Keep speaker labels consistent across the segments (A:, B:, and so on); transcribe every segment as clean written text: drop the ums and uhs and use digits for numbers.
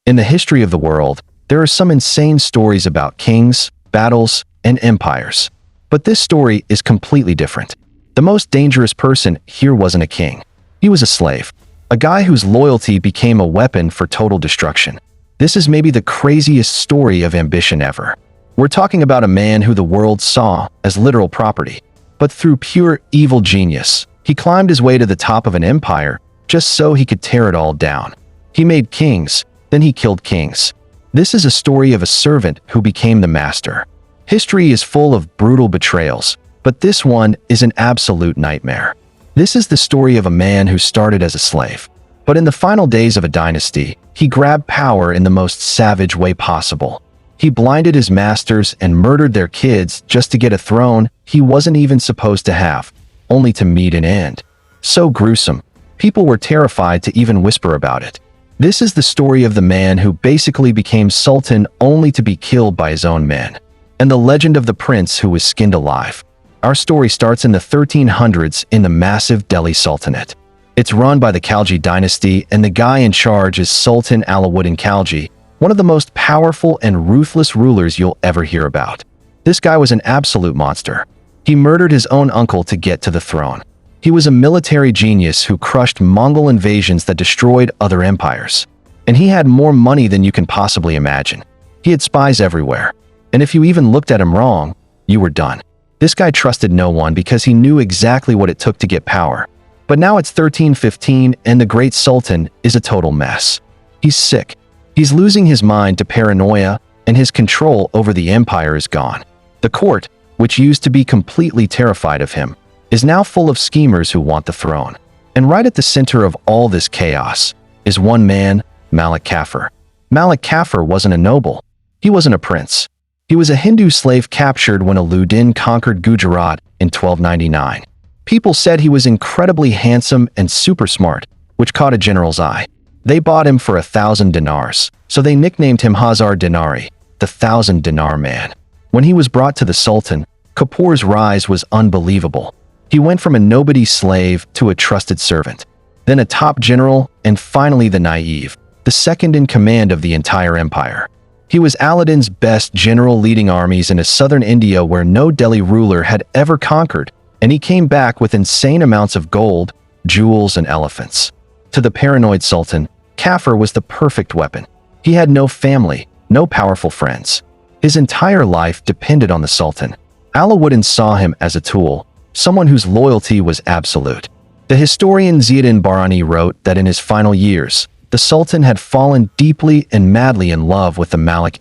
A: In the history of the world, there are some insane stories about kings, battles, and empires. But this story is completely different. The most dangerous person here wasn't a king. He was a slave. A guy whose loyalty became a weapon for total destruction. This is maybe the craziest story of ambition ever. We're talking about a man who the world saw as literal property. But through pure evil genius, he climbed his way to the top of an empire just so he could tear it all down. He made kings, then he killed kings. This is a story of a servant who became the master. History is full of brutal betrayals, but this one is an absolute nightmare. This is the story of a man who started as a slave. But in the final days of a dynasty, he grabbed power in the most savage way possible. He blinded his masters and murdered their kids just to get a throne he wasn't even supposed to have, only to meet an end. So gruesome, people were terrified to even whisper about it. This is the story of the man who basically became sultan only to be killed by his own men. And the legend of the prince who was skinned alive. Our story starts in the 1300s in the massive Delhi Sultanate. It's run by the Khalji dynasty, and the guy in charge is Sultan Alive Khalji, one of the most powerful and ruthless rulers you'll ever hear about. This guy was an absolute monster. He murdered his own uncle to get to the throne. He was a military genius who crushed Mongol invasions that destroyed other empires. And he had more money than you can possibly imagine. He had spies everywhere. And if you even looked at him wrong, you were done. This guy trusted no one because he knew exactly what it took to get power. But now it's 1315 and the great sultan is a total mess. He's sick. He's losing his mind to paranoia, and his control over the empire is gone. The court, which used to be completely terrified of him, is now full of schemers who want the throne. And right at the center of all this chaos is one man, Malik Kafur. Malik Kafur wasn't a noble. He wasn't a prince. He was a Hindu slave captured when Alauddin conquered Gujarat in 1299. People said he was incredibly handsome and super smart, which caught a general's eye. They bought him for 1,000 dinars, so they nicknamed him Hazar Dinari, the 1,000-dinar man. When he was brought to the Sultan, Kapur's rise was unbelievable. He went from a nobody slave to a trusted servant, then a top general, and finally the naive, the second in command of the entire empire. He was Aladdin's best general, leading armies in a southern India where no Delhi ruler had ever conquered, and he came back with insane amounts of gold, jewels, and elephants. To the paranoid sultan, Kafur was the perfect weapon. He had no family, no powerful friends. His entire life depended on the sultan. Alauddin saw him as a tool, someone whose loyalty was absolute. The historian Ziauddin Barani wrote that in his final years, the sultan had fallen deeply and madly in love with the Malik,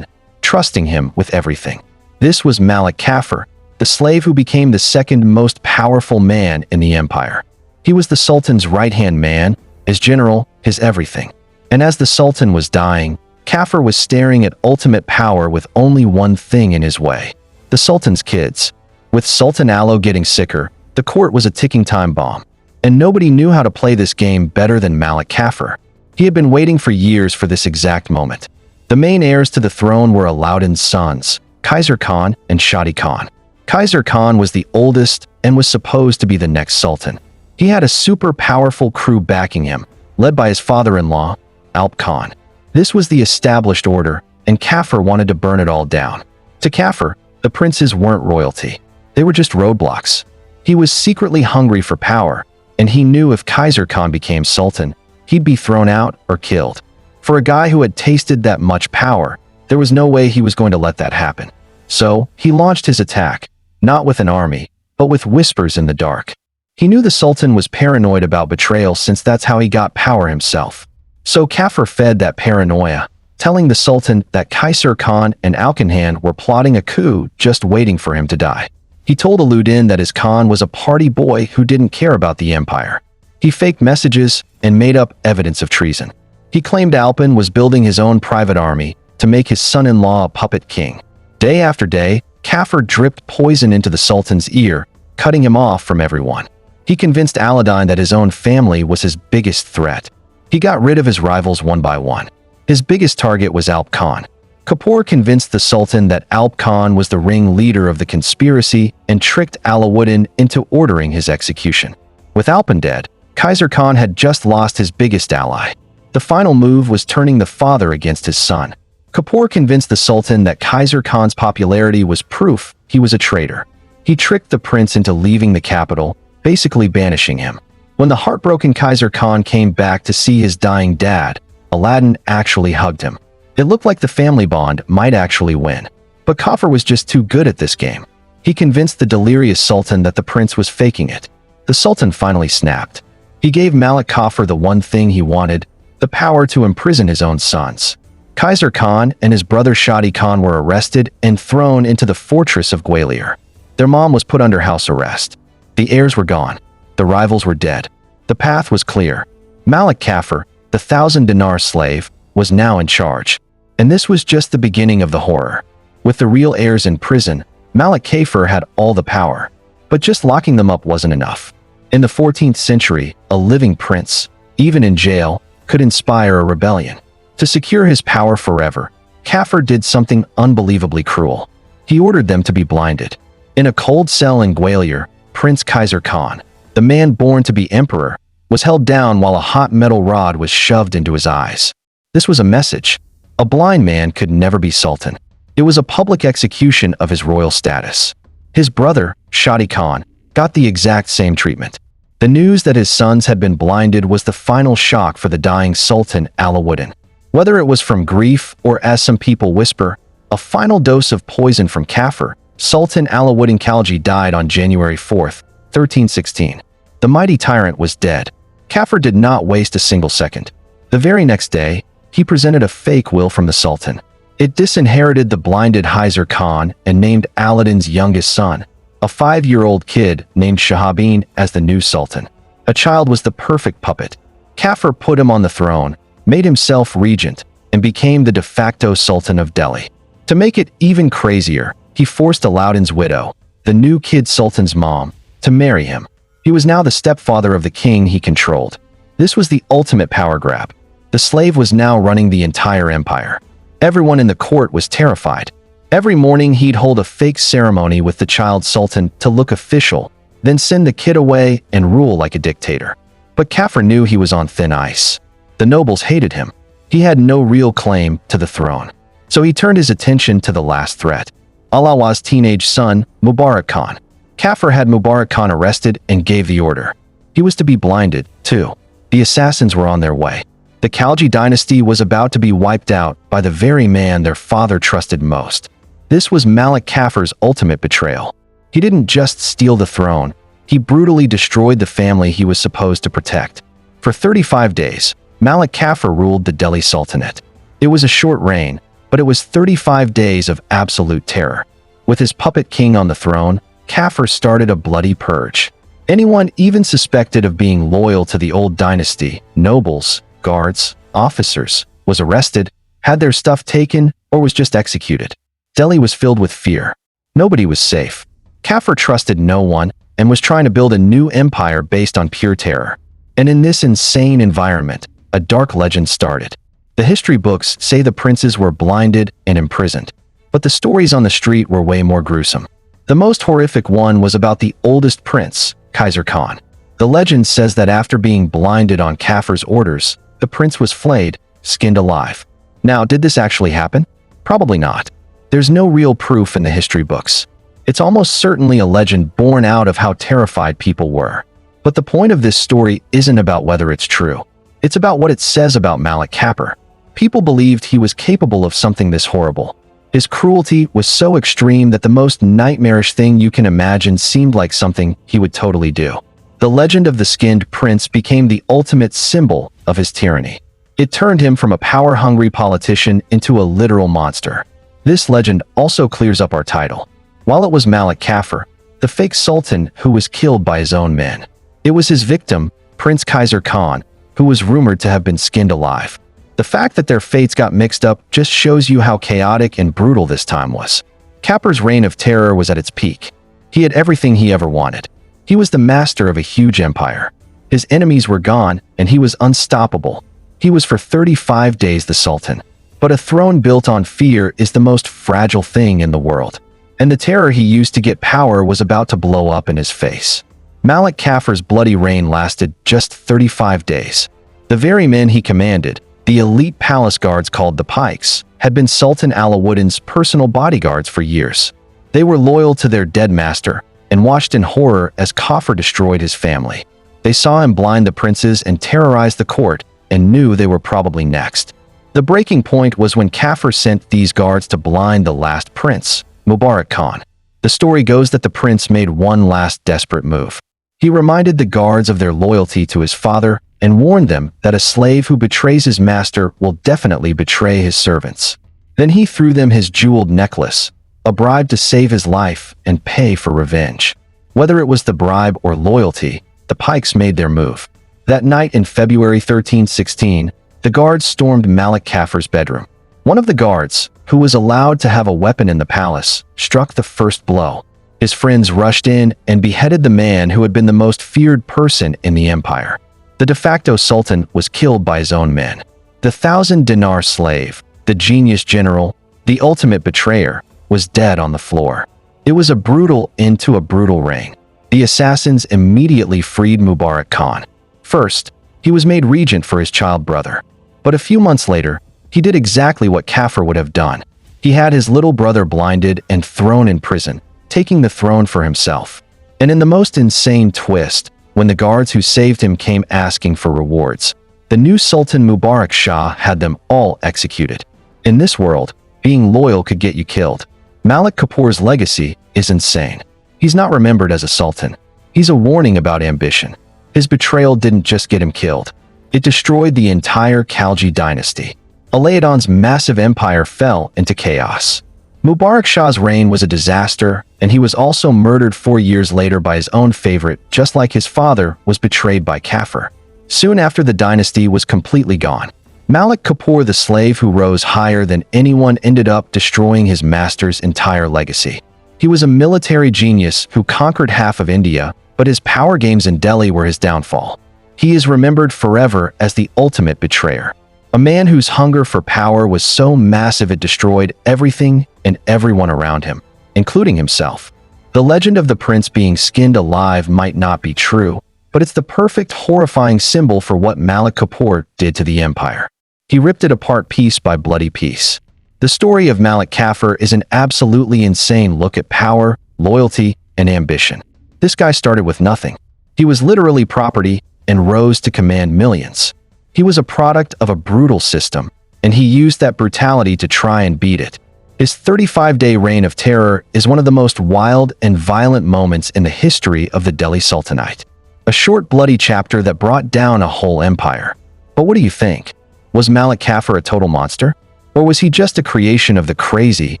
A: trusting him with everything. This was Malik Kafur, the slave who became the second most powerful man in the empire. He was the sultan's right-hand man, his general, his everything. And as the sultan was dying, Kafur was staring at ultimate power with only one thing in his way: the sultan's kids. With Sultan Alive getting sicker, the court was a ticking time bomb. And nobody knew how to play this game better than Malik Kafur. He had been waiting for years for this exact moment. The main heirs to the throne were Alauddin's sons, Kaiser Khan and Shadi Khan. Kaiser Khan was the oldest and was supposed to be the next sultan. He had a super powerful crew backing him, led by his father-in-law, Alp Khan. This was the established order, and Kafur wanted to burn it all down. To Kafur, the princes weren't royalty. They were just roadblocks. He was secretly hungry for power, and he knew if Kaiser Khan became sultan, he'd be thrown out or killed. For a guy who had tasted that much power, there was no way he was going to let that happen. So, he launched his attack, not with an army, but with whispers in the dark. He knew the sultan was paranoid about betrayal since that's how he got power himself. So Kafur fed that paranoia, telling the sultan that Kaiser Khan and Alkhan were plotting a coup just waiting for him to die. He told Alauddin that his Khan was a party boy who didn't care about the empire. He faked messages and made up evidence of treason. He claimed Alpin was building his own private army to make his son-in-law a puppet king. Day after day, Kafur dripped poison into the sultan's ear, cutting him off from everyone. He convinced Aladdin that his own family was his biggest threat. He got rid of his rivals one by one. His biggest target was Alp Khan. Kapur convinced the sultan that Alp Khan was the ringleader of the conspiracy and tricked Alauddin into ordering his execution. With Alpin dead, Kaiser Khan had just lost his biggest ally. The final move was turning the father against his son. Kafur convinced the Sultan that Kaiser Khan's popularity was proof he was a traitor. He tricked the prince into leaving the capital, basically banishing him. When the heartbroken Kaiser Khan came back to see his dying dad, Aladdin actually hugged him. It looked like the family bond might actually win. But Kafur was just too good at this game. He convinced the delirious Sultan that the prince was faking it. The Sultan finally snapped. He gave Malik Kafur the one thing he wanted, the power to imprison his own sons. Kaiser Khan and his brother Shadi Khan were arrested and thrown into the fortress of Gwalior. Their mom was put under house arrest. The heirs were gone. The rivals were dead. The path was clear. Malik Kafur, the 1,000-dinar slave, was now in charge. And this was just the beginning of the horror. With the real heirs in prison, Malik Kafur had all the power. But just locking them up wasn't enough. In the 14th century, a living prince, even in jail, could inspire a rebellion. To secure his power forever, Kafur did something unbelievably cruel. He ordered them to be blinded. In a cold cell in Gwalior, Prince Kaiser Khan, the man born to be emperor, was held down while a hot metal rod was shoved into his eyes. This was a message. A blind man could never be sultan. It was a public execution of his royal status. His brother, Shadi Khan, got the exact same treatment. The news that his sons had been blinded was the final shock for the dying Sultan Alive. Whether it was from grief or, as some people whisper, a final dose of poison from Kafur, Sultan Alive Khalji died on January 4, 1316. The mighty tyrant was dead. Kafur did not waste a single second. The very next day, he presented a fake will from the Sultan. It disinherited the blinded Kaiser Khan and named Aladdin's youngest son, a 5-year-old kid named Shahabin, as the new Sultan. A child was the perfect puppet. Kafur put him on the throne, made himself regent, and became the de facto Sultan of Delhi. To make it even crazier, he forced Aladdin's widow, the new kid Sultan's mom, to marry him. He was now the stepfather of the king he controlled. This was the ultimate power grab. The slave was now running the entire empire. Everyone in the court was terrified. Every morning he'd hold a fake ceremony with the child sultan to look official, then send the kid away and rule like a dictator. But Kafur knew he was on thin ice. The nobles hated him. He had no real claim to the throne. So he turned his attention to the last threat, Alaw's teenage son, Mubarak Khan. Kafur had Mubarak Khan arrested and gave the order. He was to be blinded, too. The assassins were on their way. The Khalji dynasty was about to be wiped out by the very man their father trusted most. This was Malik Kafur's ultimate betrayal. He didn't just steal the throne, he brutally destroyed the family he was supposed to protect. For 35 days, Malik Kafur ruled the Delhi Sultanate. It was a short reign, but it was 35 days of absolute terror. With his puppet king on the throne, Kafur started a bloody purge. Anyone even suspected of being loyal to the old dynasty, nobles, guards, officers, was arrested, had their stuff taken, or was just executed. Delhi was filled with fear. Nobody was safe. Kafur trusted no one and was trying to build a new empire based on pure terror. And in this insane environment, a dark legend started. The history books say the princes were blinded and imprisoned, but the stories on the street were way more gruesome. The most horrific one was about the oldest prince, Kaiser Khan. The legend says that after being blinded on Kafur's orders, the prince was flayed, skinned alive. Now, did this actually happen? Probably not. There's no real proof in the history books. It's almost certainly a legend born out of how terrified people were. But the point of this story isn't about whether it's true. It's about what it says about Malik Kafur. People believed he was capable of something this horrible. His cruelty was so extreme that the most nightmarish thing you can imagine seemed like something he would totally do. The legend of the skinned prince became the ultimate symbol of his tyranny. It turned him from a power-hungry politician into a literal monster. This legend also clears up our title. While it was Malik Kafur, the fake sultan who was killed by his own men, it was his victim, Prince Kaiser Khan, who was rumored to have been skinned alive. The fact that their fates got mixed up just shows you how chaotic and brutal this time was. Kafur's reign of terror was at its peak. He had everything he ever wanted. He was the master of a huge empire. His enemies were gone, and he was unstoppable. He was for 35 days the sultan. But a throne built on fear is the most fragile thing in the world. And the terror he used to get power was about to blow up in his face. Malik Kafur's bloody reign lasted just 35 days. The very men he commanded, The elite palace guards called the Pikes had been Sultan Alauddin's personal bodyguards for years. They were loyal to their dead master and watched in horror as Kafur destroyed his family. They saw him blind the princes and terrorize the court and knew they were probably next. The breaking point was when Kafur sent these guards to blind the last prince, Mubarak Khan. The story goes that the prince made one last desperate move. He reminded the guards of their loyalty to his father and warned them that a slave who betrays his master will definitely betray his servants. Then he threw them his jeweled necklace, a bribe to save his life and pay for revenge. Whether it was the bribe or loyalty, the Pikes made their move. That night in February 1316, the guards stormed Malik Kafur's bedroom. One of the guards, who was allowed to have a weapon in the palace, struck the first blow. His friends rushed in and beheaded the man who had been the most feared person in the empire. The de facto sultan was killed by his own men. The 1,000-dinar slave, the genius general, the ultimate betrayer, was dead on the floor. It was a brutal end to a brutal reign. The assassins immediately freed Mubarak Khan. First, he was made regent for his child brother. But a few months later, he did exactly what Kafur would have done. He had his little brother blinded and thrown in prison, taking the throne for himself. And in the most insane twist, when the guards who saved him came asking for rewards, the new Sultan Mubarak Shah had them all executed. In this world, being loyal could get you killed. Malik Kafur's legacy is insane. He's not remembered as a sultan. He's a warning about ambition. His betrayal didn't just get him killed. It destroyed the entire Khalji dynasty. Alauddin's massive empire fell into chaos. Mubarak Shah's reign was a disaster, and he was also murdered 4 years later by his own favorite, just like his father was betrayed by Kafur. Soon after the dynasty was completely gone, Malik Kafur, the slave who rose higher than anyone, ended up destroying his master's entire legacy. He was a military genius who conquered half of India, but his power games in Delhi were his downfall. He is remembered forever as the ultimate betrayer. A man whose hunger for power was so massive it destroyed everything and everyone around him, including himself. The legend of the prince being skinned alive might not be true, but it's the perfect, horrifying symbol for what Malik Kafur did to the empire. He ripped it apart piece by bloody piece. The story of Malik Kafur is an absolutely insane look at power, loyalty, and ambition. This guy started with nothing. He was literally property and rose to command millions. He was a product of a brutal system, and he used that brutality to try and beat it. His 35-day reign of terror is one of the most wild and violent moments in the history of the Delhi Sultanate. A short, bloody chapter that brought down a whole empire. But what do you think? Was Malik Kafur a total monster? Or was he just a creation of the crazy,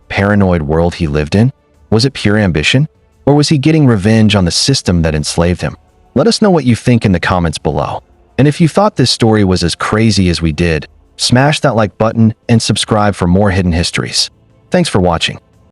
A: paranoid world he lived in? Was it pure ambition? Or was he getting revenge on the system that enslaved him? Let us know what you think in the comments below. And if you thought this story was as crazy as we did, smash that like button and subscribe for more hidden histories. Thanks for watching.